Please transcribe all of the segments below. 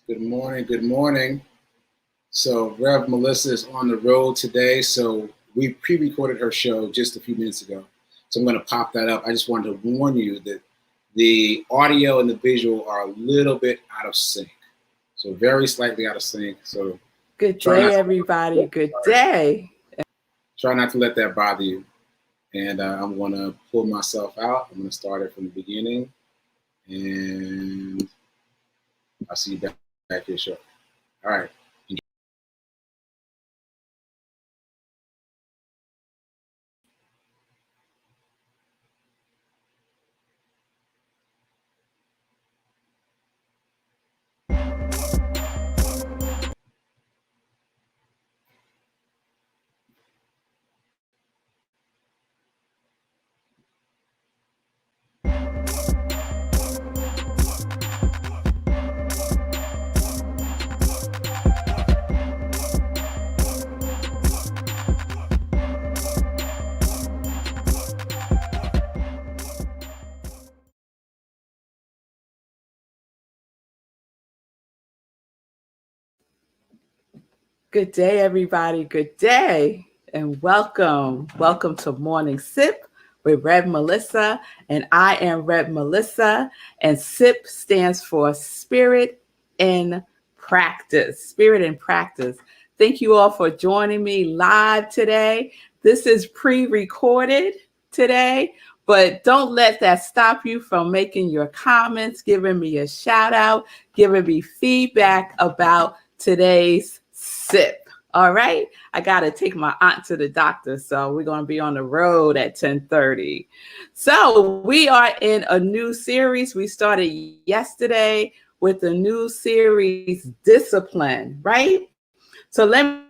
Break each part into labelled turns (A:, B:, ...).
A: Good morning. Good morning. So, Rev Melissa is on the road today. So, we pre recorded her show just a few minutes ago. So, I'm going to pop that up. I just wanted to warn you that the audio and the visual are a little bit out of sync. So, very slightly out of sync. So,
B: Good
A: try
B: day,
A: not to,
B: everybody. Good day.
A: try not to let that bother you. And I'm going to pull myself out. I'm going to start it from the beginning. And I'll see you back here shortly. All right.
B: Good day, everybody. Good day. And welcome. Welcome to Morning Sip with Rev Melissa. And I am Rev Melissa. And SIP stands for Spirit in Practice. Spirit in Practice. Thank you all for joining me live today. This is pre-recorded today, but don't let that stop you from making your comments, giving me a shout out, giving me feedback about today's sip. All right. I got to take my aunt to the doctor. So we're going to be on the road at 10:30. So we are in a new series. We started yesterday with the new series, Discipline, right? So let me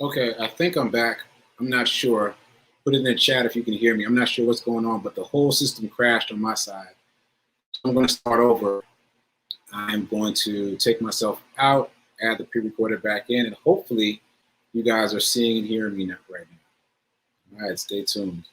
A: Okay, I think I'm back. I'm not sure. Put it in the chat if you can hear me. I'm not sure what's going on, but the whole system crashed on my side. So I'm going to start over. I'm going to take myself out, add the pre-recorded back in, and hopefully you guys are seeing and hearing me now right now. All right, stay tuned.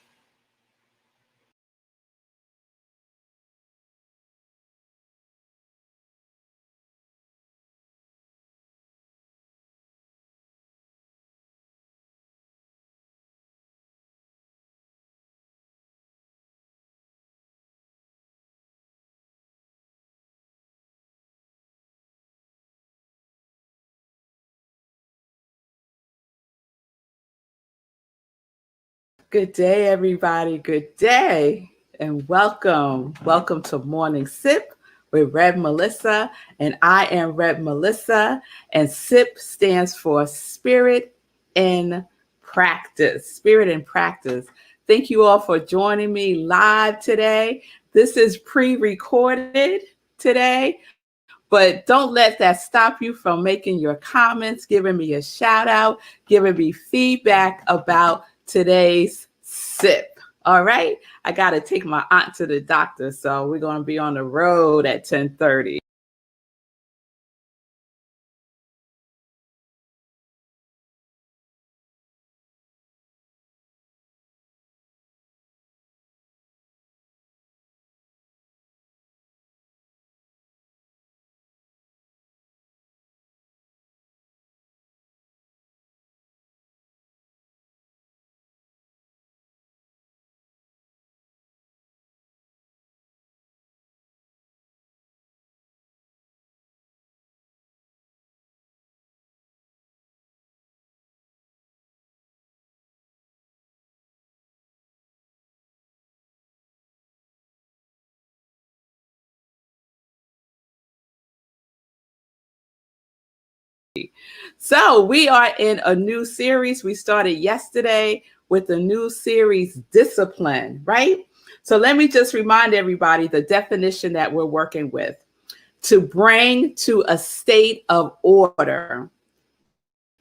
B: Good day, everybody. Good day, and welcome. Welcome to Morning Sip with Rev Melissa, and I am Rev Melissa, and SIP stands for Spirit in Practice. Spirit in Practice. Thank you all for joining me live today. This is pre-recorded today, but don't let that stop you from making your comments, giving me a shout out, giving me feedback about today's sip. All right. I got to take my aunt to the doctor. So we're going to be on the road at 10:30. So we are in a new series. We started yesterday with the new series, Discipline, right? So let me just remind everybody the definition that we're working with: to bring to a state of order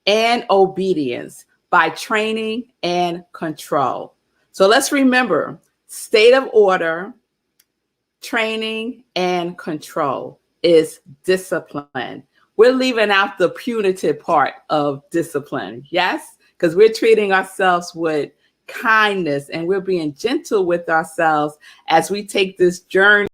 B: and obedience by training and control. So let's remember: state of order, training, and control is discipline. We're leaving out the punitive part of discipline, yes? Because we're treating ourselves with kindness and we're being gentle with ourselves as we take this journey.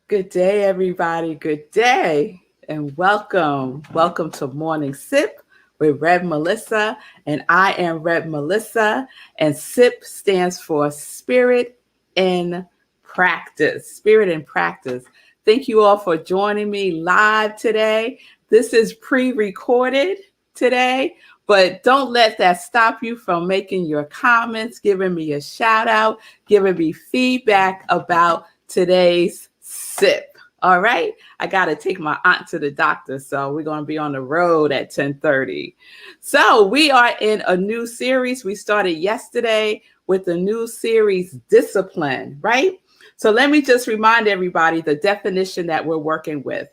B: Good day, everybody. Good day, and welcome. Welcome to Morning Sip with Rev Melissa, and I am Rev Melissa, and SIP stands for Spirit in Practice. Spirit in Practice. Thank you all for joining me live today. This is pre-recorded today, but don't let that stop you from making your comments, giving me a shout out, giving me feedback about today's sip. All right. I got to take my aunt to the doctor. So we're going to be on the road at 10:30. So we are in a new series. We started yesterday with the new series, Discipline, right? So let me just remind everybody the definition that we're working with: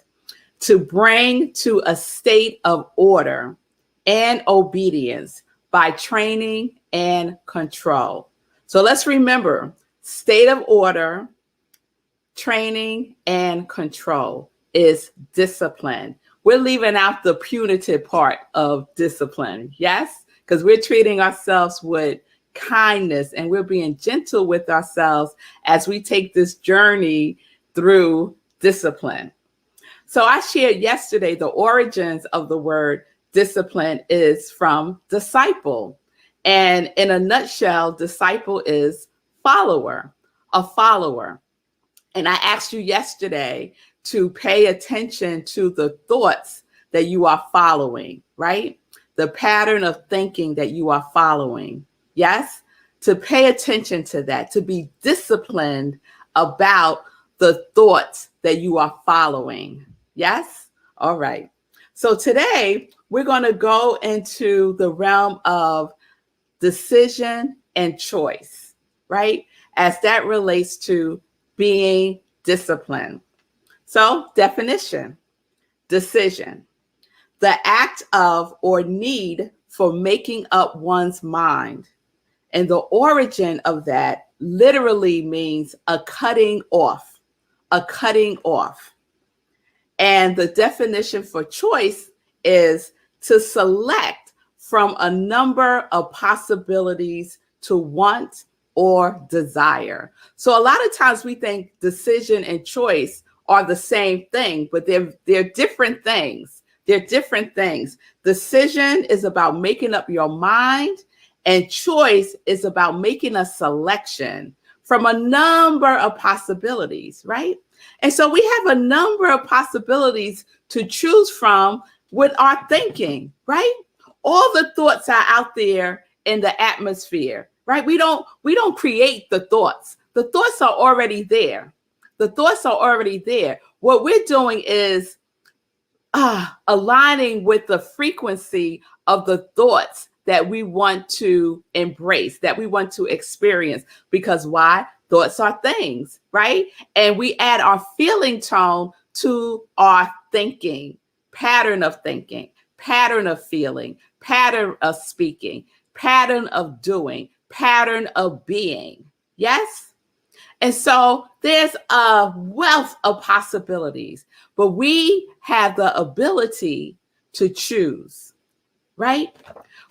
B: to bring to a state of order and obedience by training and control. So let's remember: state of order, training, and control is discipline. We're leaving out the punitive part of discipline, yes? Because we're treating ourselves with kindness and we're being gentle with ourselves as we take this journey through discipline. So I shared yesterday the origins of the word discipline is from disciple. And in a nutshell, disciple is follower, a follower. And I asked you yesterday to pay attention to the thoughts that you are following, right? The pattern of thinking that you are following. Yes? To pay attention to that, to be disciplined about the thoughts that you are following. Yes? All right. So today we're going to go into the realm of decision and choice, right? As that relates to being disciplined. So, definition, decision, the act of or need for making up one's mind. And the origin of that literally means a cutting off, a cutting off. And the definition for choice is to select from a number of possibilities to want or desire. So a lot of times we think decision and choice are the same thing, but they're different things. They're different things. Decision is about making up your mind, and choice is about making a selection from a number of possibilities, right? And so we have a number of possibilities to choose from with our thinking, right? All the thoughts are out there in the atmosphere, right? We don't create the thoughts. The thoughts are already there. The thoughts are already there. What we're doing is aligning with the frequency of the thoughts that we want to embrace, that we want to experience. Because why? Thoughts are things, right? And we add our feeling tone to our thinking, pattern of thinking, pattern of feeling, pattern of speaking, pattern of doing, pattern of being. Yes? And so there's a wealth of possibilities, but we have the ability to choose, right?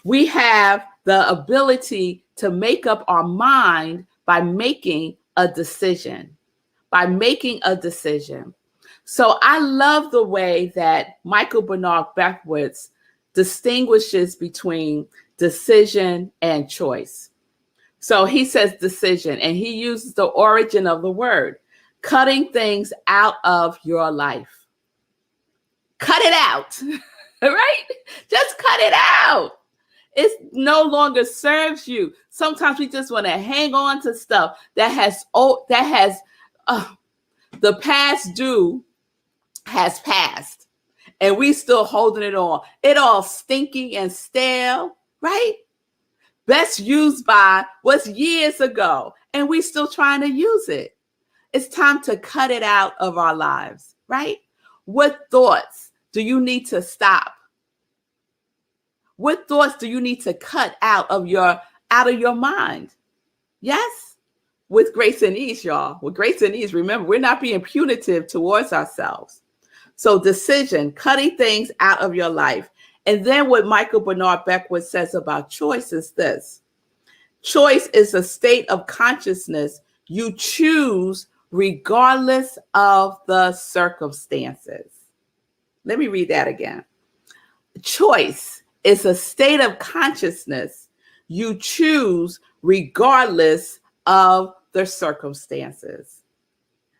B: We have the ability to make up our mind by making a decision, by making a decision. So I love the way that Michael Bernard Beckwith distinguishes between decision and choice. So he says decision, and he uses the origin of the word, cutting things out of your life. Cut it out, right? Just cut it out. It no longer serves you. Sometimes we just want to hang on to stuff that has the past due has passed, and we still holding it on. It all stinky and stale, right? Best used by was years ago, and we still trying to use it. It's time to cut it out of our lives, right? What thoughts do you need to stop? What thoughts do you need to cut out of your mind? Yes? With grace and ease, y'all. With grace and ease, remember, we're not being punitive towards ourselves. So decision, cutting things out of your life. And then what Michael Bernard Beckwith says about choice is this. Choice is a state of consciousness you choose regardless of the circumstances. Let me read that again. Choice is a state of consciousness you choose regardless of the circumstances.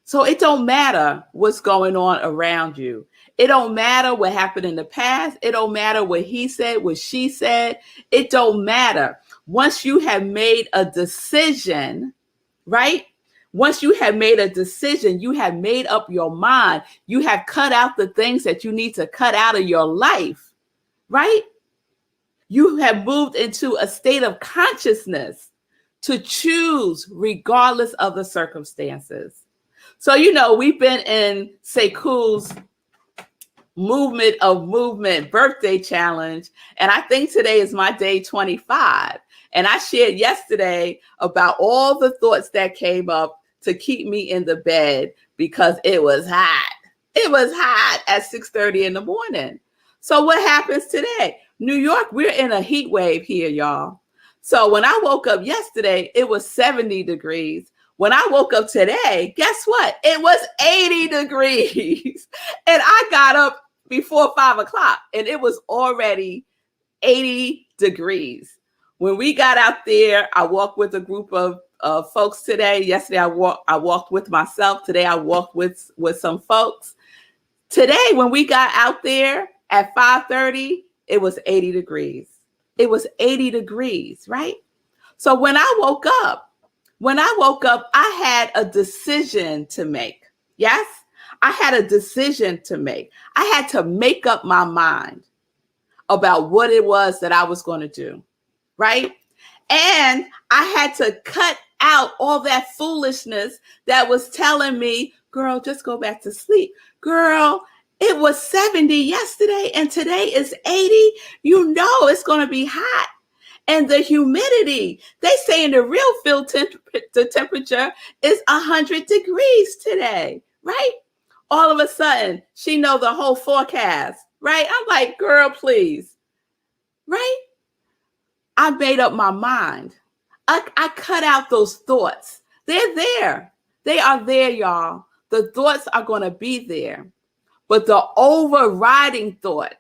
B: So it don't matter what's going on around you. It don't matter what happened in the past. It don't matter what he said, what she said. It don't matter. Once you have made a decision, right? Once you have made a decision, you have made up your mind. You have cut out the things that you need to cut out of your life, right? You have moved into a state of consciousness to choose regardless of the circumstances. So, we've been in Sekou's movement birthday challenge. And I think today is my day 25. And I shared yesterday about all the thoughts that came up to keep me in the bed because it was hot. It was hot at 6:30 in the morning. So what happens today? New York, we're in a heat wave here, y'all. So when I woke up yesterday, it was 70 degrees. When I woke up today, guess what? It was 80 degrees. And I got up before 5 o'clock and it was already 80 degrees. When we got out there, I walked with a group of folks today. Yesterday, I walked with myself. Today, I walked with some folks. Today, when we got out there at 5:30, it was 80 degrees. It was 80 degrees, right? So when I woke up, I had a decision to make. Yes, I had a decision to make. I had to make up my mind about what it was that I was going to do, right? And I had to cut out all that foolishness that was telling me, girl, just go back to sleep. Girl, it was 70 yesterday and today is 80. You know it's going to be hot. And the humidity, they say in the real field the temperature is 100 degrees today, right? All of a sudden, she know the whole forecast, right? I'm like, girl, please, right? I made up my mind. I cut out those thoughts. They're there. They are there, y'all. The thoughts are going to be there. But the overriding thought,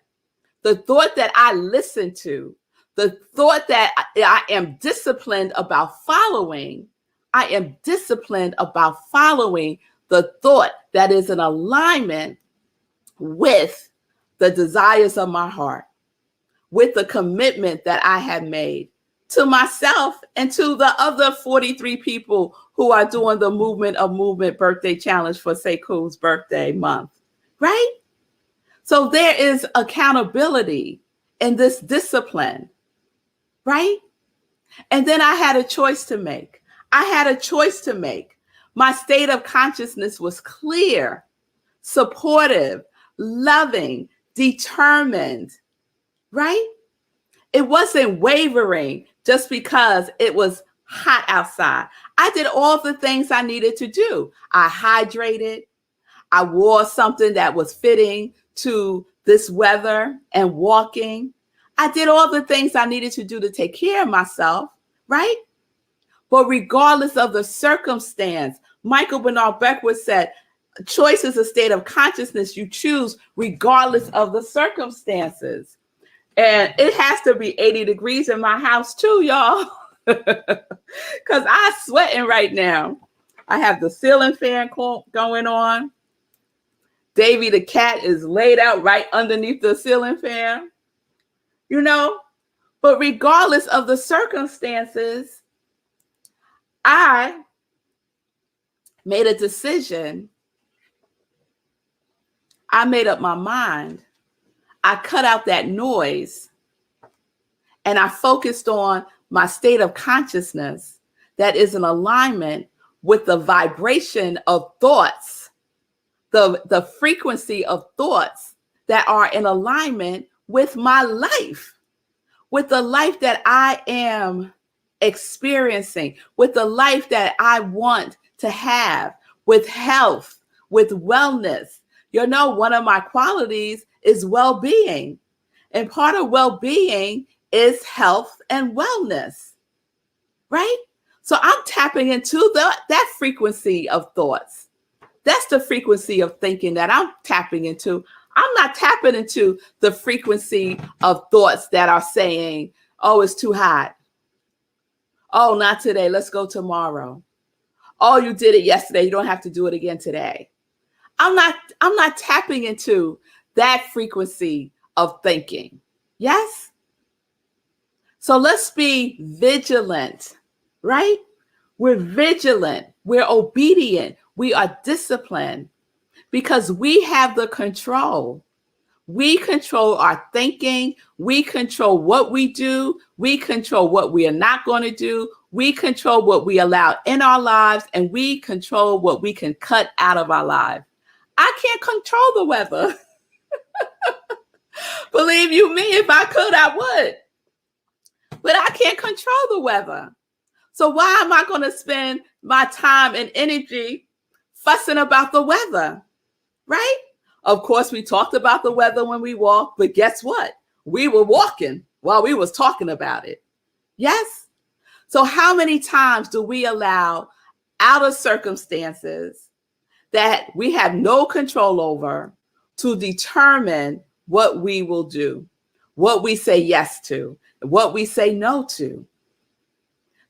B: the thought that I listen to, the thought that I am disciplined about following, I am disciplined about following the thought that is in alignment with the desires of my heart, with the commitment that I have made to myself and to the other 43 people who are doing the Movement of Movement birthday challenge for Sekou's birthday month, right? So there is accountability in this discipline, right? And then I had a choice to make. My state of consciousness was clear, supportive, loving, determined, right? It wasn't wavering just because it was hot outside. I did all the things I needed to do. I hydrated. I wore something that was fitting to this weather and walking. I did all the things I needed to do to take care of myself, right? But regardless of the circumstance, Michael Bernard Beckwith said, choice is a state of consciousness you choose regardless of the circumstances. And it has to be 80 degrees in my house too, y'all, because I'm sweating right now. I have the ceiling fan going on. Davy the cat is laid out right underneath the ceiling fan, you know, but regardless of the circumstances, I made a decision. I made up my mind. I cut out that noise and I focused on my state of consciousness that is in alignment with the vibration of thoughts, the frequency of thoughts that are in alignment with my life, with the life that I am experiencing, with the life that I want to have, with health, with wellness. You know, one of my qualities is well-being. And part of well-being is health and wellness, right? So I'm tapping into that frequency of thoughts. That's the frequency of thinking that I'm tapping into. I'm not tapping into the frequency of thoughts that are saying, oh, it's too hot. Oh, not today. Let's go tomorrow. Oh, you did it yesterday. You don't have to do it again today. I'm not tapping into that frequency of thinking. Yes? So let's be vigilant, right? We're vigilant. We're obedient. We are disciplined because we have the control. We control our thinking. We control what we do. We control what we are not going to do. We control what we allow in our lives, and we control what we can cut out of our lives. I can't control the weather. Believe you me, if I could, I would. But I can't control the weather. So why am I going to spend my time and energy fussing about the weather, right? Of course, we talked about the weather when we walked, but guess what? We were walking while we was talking about it. Yes? So how many times do we allow outer circumstances that we have no control over to determine what we will do, what we say yes to, what we say no to?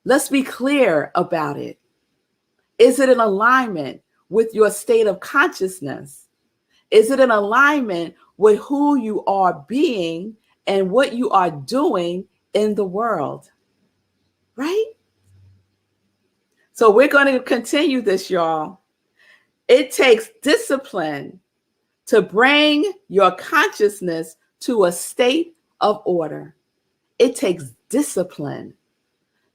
B: Let's be clear about it. Is it in alignment with your state of consciousness? Is it in alignment with who you are being and what you are doing in the world? Right? So we're going to continue this, y'all. It takes discipline to bring your consciousness to a state of order. It takes discipline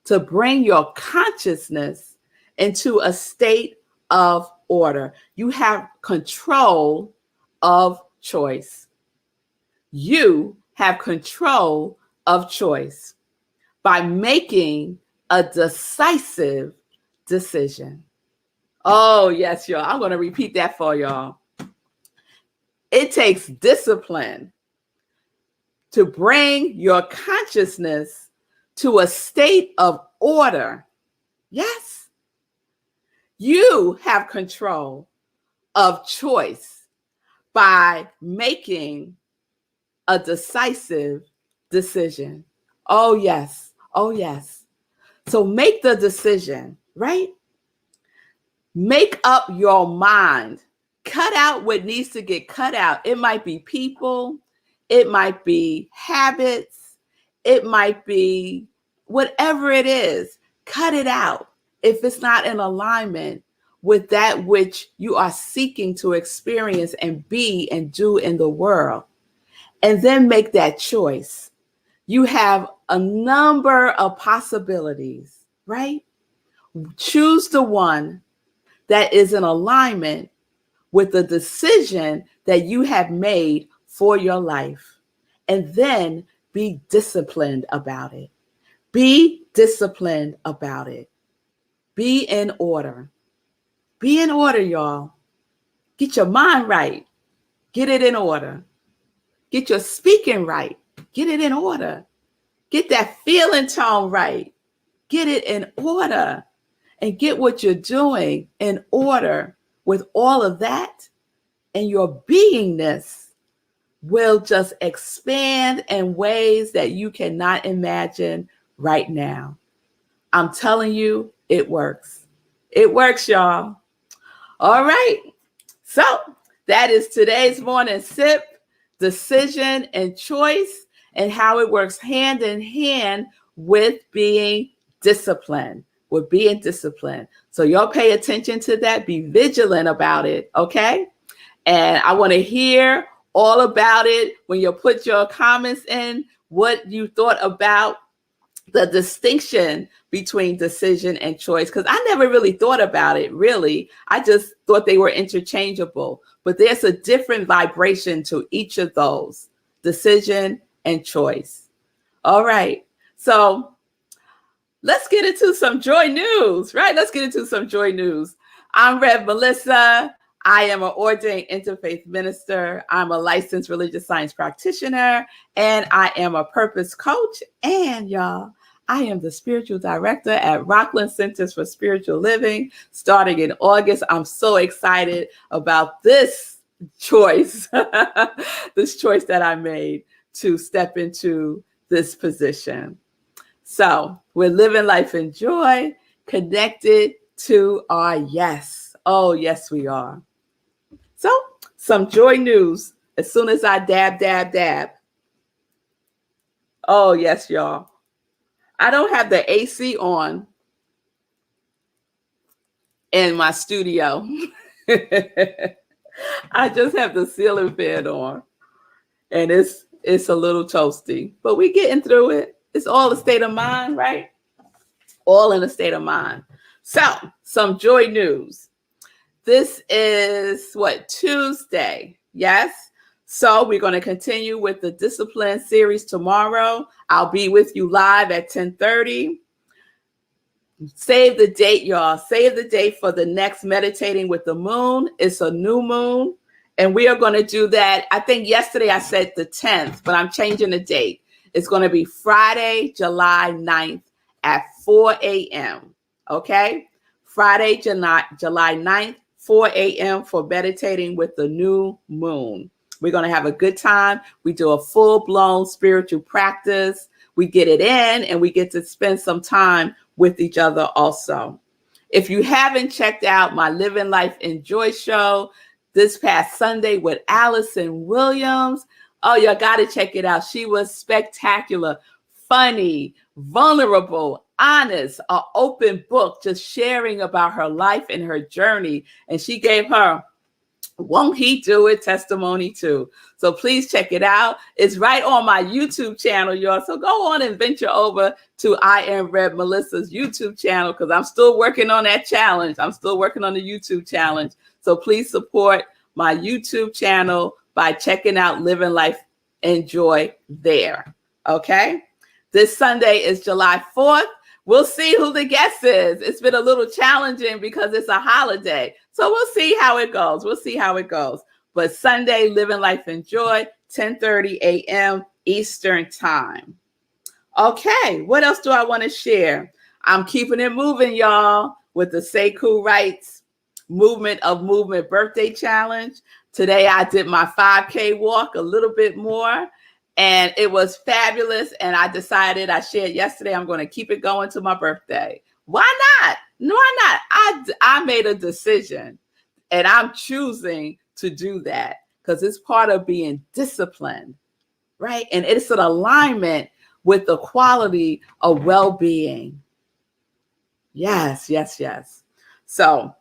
B: to bring your consciousness into a state of order. You have control of choice. You have control of choice by making a decisive decision. Oh, yes, y'all. I'm going to repeat that for y'all. It takes discipline to bring your consciousness to a state of order. Yes. You have control of choice by making a decisive decision. Oh, yes. Oh, yes. So make the decision, right? Make up your mind. Cut out what needs to get cut out. It might be people. It might be habits. It might be whatever it is. Cut it out if it's not in alignment with that which you are seeking to experience and be and do in the world. And then make that choice. You have a number of possibilities, right? Choose the one that is in alignment with the decision that you have made for your life. And then be disciplined about it. Be disciplined about it. Be in order. Be in order, y'all. Get your mind right. Get it in order. Get your speaking right. Get it in order. Get that feeling tone right. Get it in order. And get what you're doing in order with all of that. And your beingness will just expand in ways that you cannot imagine right now. I'm telling you, it works. It works, y'all. All right. So that is today's morning sip, decision and choice, and how it works hand in hand with being disciplined. With being disciplined. So y'all pay attention to that. Be vigilant about it. Okay. And I want to hear all about it when you put your comments in, what you thought about the distinction between decision and choice. Because I never really thought about it, really. I just thought they were interchangeable. But there's a different vibration to each of those, decision and choice. All right. So let's get into some joy news, right? Let's get into some joy news. I'm Rev Melissa. I am an ordained interfaith minister. I'm a licensed religious science practitioner, and I am a purpose coach. And y'all, I am the spiritual director at Rockland Centers for Spiritual Living starting in August. I'm so excited about this choice, this choice that I made to step into this position. So we're living life in joy, connected to our yes. Oh, yes, we are. So some joy news as soon as I dab. Oh, yes, y'all. I don't have the AC on in my studio. I just have the ceiling fan on. And it's a little toasty, but we're getting through it. It's all a state of mind, right? All in a state of mind. So some joy news. This is Tuesday. Yes. So we're going to continue with the discipline series tomorrow. I'll be with you live at 10:30. Save the date, y'all. Save the date for the next Meditating with the Moon. It's a new moon. And we are going to do that. I think yesterday I said the 10th, but I'm changing the date. It's going to be Friday, July 9th at 4 a.m. Okay? Friday, July 9th, 4 a.m. for Meditating with the New Moon. We're going to have a good time. We do a full-blown spiritual practice. We get it in and we get to spend some time with each other also. If you haven't checked out my Living Life Enjoy show this past Sunday with Allison Williams, oh, you got to check it out. She was spectacular, funny, vulnerable, honest, an open book, just sharing about her life and her journey. And she gave her "Won't He Do It" testimony too. So please check it out. It's right on my YouTube channel, y'all. So go on and venture over to I Am Rev Melissa's YouTube channel because I'm still working on that challenge. I'm still working on the YouTube challenge. So please support my YouTube channel by checking out Living Life Enjoy there. Okay? This Sunday is July 4th. We'll see who the guest is. It's been a little challenging because it's a holiday. So we'll see how it goes. We'll see how it goes. But Sunday, Living Life Enjoy, 10:30 a.m. Eastern Time. Okay, what else do I want to share? I'm keeping it moving, y'all, with the Say Cool Rights Movement of Movement Birthday Challenge. Today, I did my 5K walk a little bit more. And it was fabulous. And I decided, I shared yesterday, I'm going to keep it going to my birthday. Why not? Why not? I made a decision and I'm choosing to do that because it's part of being disciplined, right? And it's an alignment with the quality of well-being. Yes, yes, yes. So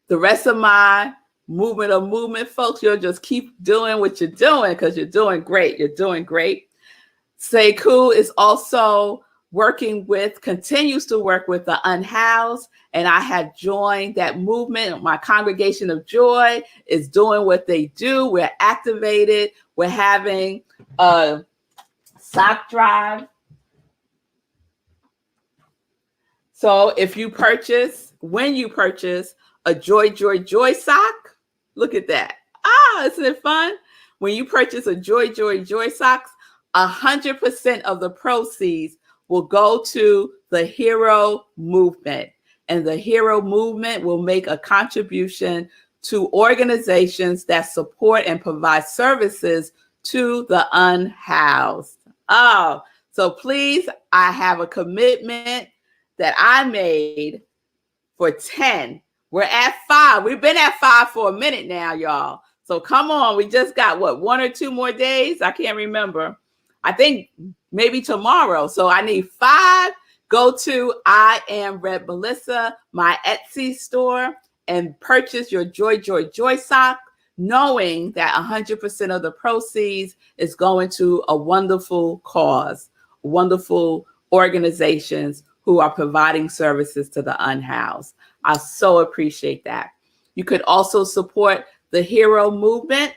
B: the rest of my movement of movement, folks, you'll just keep doing what you're doing because you're doing great. You're doing great. Say Cool is also continues to work with the unhoused, and I have joined that movement. My Congregation of Joy is doing what they do. We're activated. We're having a sock drive. So when you purchase a Joy, Joy, Joy sock, look at that. Isn't it fun? When you purchase a Joy, Joy, Joy socks, 100% of the proceeds will go to the Hero Movement. And the Hero Movement will make a contribution to organizations that support and provide services to the unhoused. So please, I have a commitment that I made for 10. We're at 5. We've been at 5 for a minute now, y'all. So come on. We just got 1 or 2 more days? I can't remember. I think maybe tomorrow. So I need 5. Go to I Am Rev Melissa, my Etsy store, and purchase your Joy, Joy, Joy sock, knowing that 100% of the proceeds is going to a wonderful cause, wonderful organizations who are providing services to the unhoused. I so appreciate that. You could also support the Hero Movement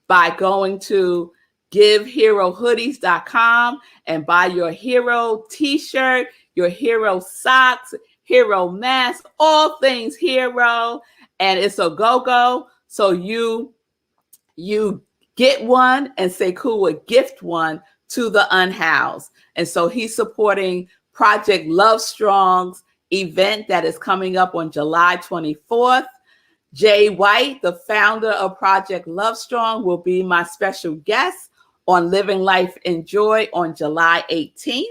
B: by going to giveherohoodies.com and buy your Hero t-shirt, your Hero socks, Hero mask, all things Hero. And it's a go-go. So you get one and Say Cool would gift one to the unhoused. And so he's supporting Project Love Strong's event that is coming up on July 24th. Jay White, the founder of Project Love Strong, will be my special guest on Living Life Enjoy on July 18th.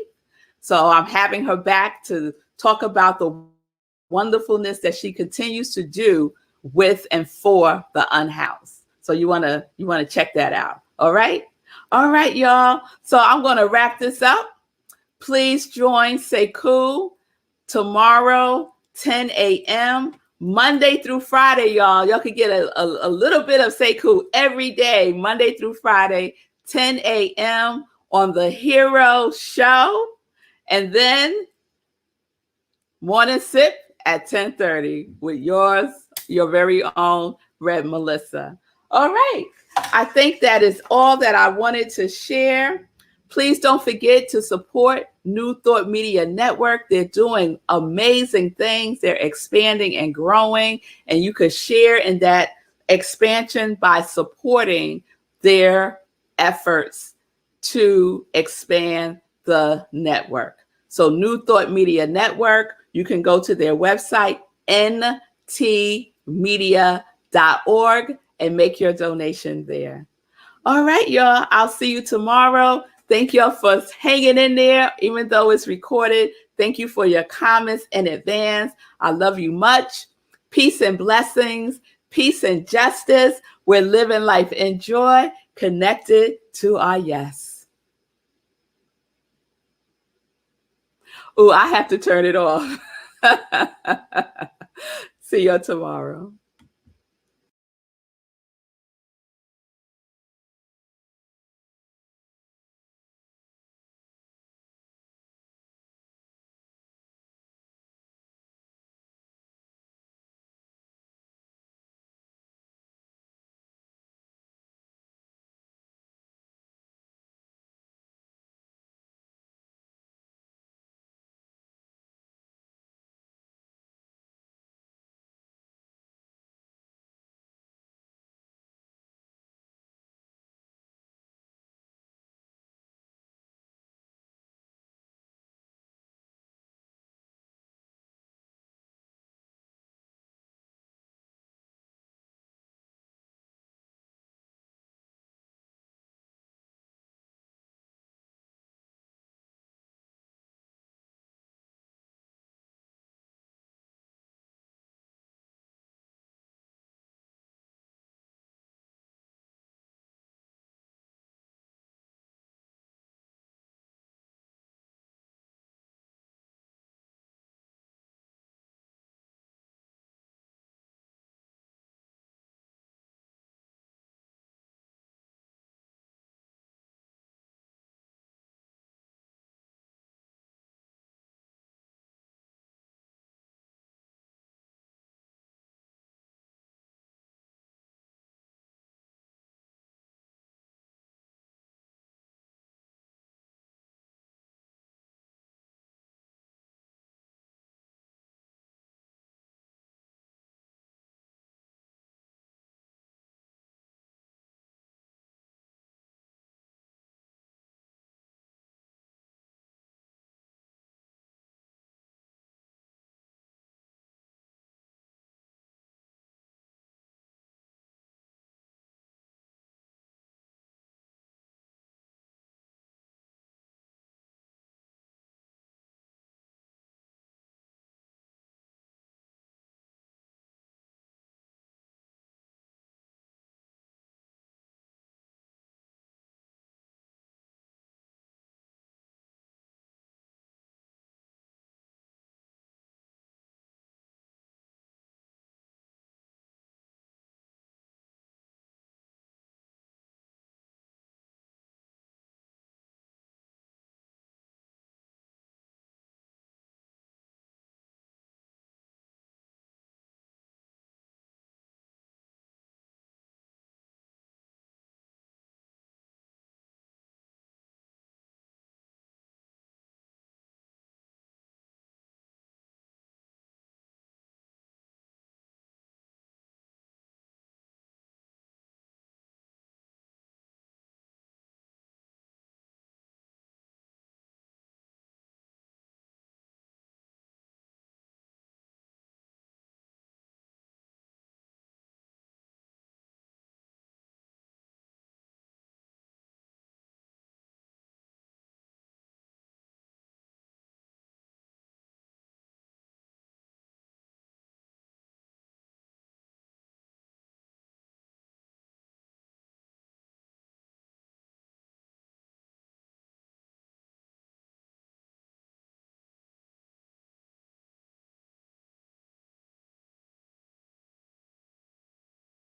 B: So I'm having her back to talk about the wonderfulness that she continues to do with and for the unhoused. So you want to check that out. All right, y'all. So I'm going to wrap this up. Please join Say Cool tomorrow, 10 a.m. Monday through Friday, y'all. Y'all can get a little bit of Say Cool every day, Monday through Friday, 10 a.m. on the Hero Show. And then Morning Sip at 10:30 with your very own Rev Melissa. All right. I think that is all that I wanted to share. Please don't forget to support New Thought Media Network. They're doing amazing things. They're expanding and growing, and you could share in that expansion by supporting their efforts to expand the network. So New Thought Media Network, you can go to their website, ntmedia.org, and make your donation there. All right, y'all. I'll see you tomorrow. Thank y'all for hanging in there, even though it's recorded. Thank you for your comments in advance. I love you much. Peace and blessings. Peace and justice. We're living life in joy, connected to our yes. Oh, I have to turn it off. See you tomorrow.